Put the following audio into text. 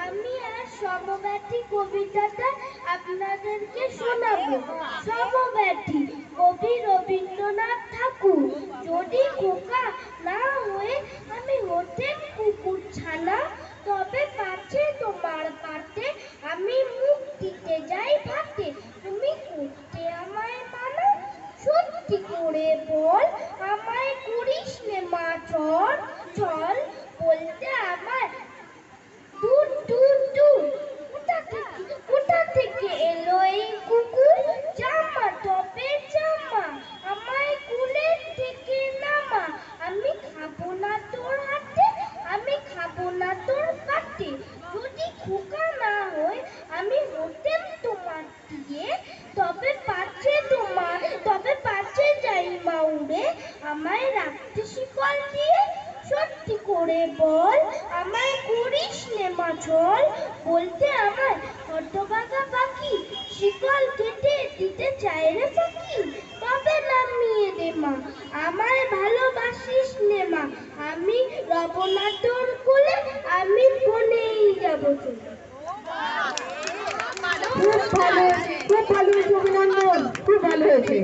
আমি আর সমব্যথী কবিতাটা আপনাদেরকে শোনাবো। সমব্যথী কবি রবীন্দ্রনাথ ঠাকুর। যদি খোকা না হয়ে আমি হতেম কুকুর ছানা, তবে পাছে তোমার পাতে আমি মুখ দিতে যাই ভাতে। তুমি করতে আমায় মানা, সত্যি করে বল আমায় করিস নে মা চল চল। বলতে আমার দূর দূর দূর, কোথা থেকে এলো এই কুকুর? জামা তবে জামা, আমায় কুলের থেকে নামা। আমি খাবো না তোর হাতে, আমি খাবো না তোর পাতে। যদি খোকা না হয় আমি হতেম তোমার দিয়ে, তবে পাছে যাই মা উড়ে, আমায় রাখতে শিকল দিয়ে। সত্যি করে বল আমায় করিস নে মা চল। বলতে আমার হতভাগা পাখি শিকল কেটে দিতে চায় রে পাখি। তবে নামিয়ে দে মা, আমায় ভালোবাসিস নে মা। আমি রব না তোর কোলে, আমি বনেই যাব চলে। খুব ভালো, খুব ভালো হয়েছে অভিনন্দন, খুব ভালো হয়েছে।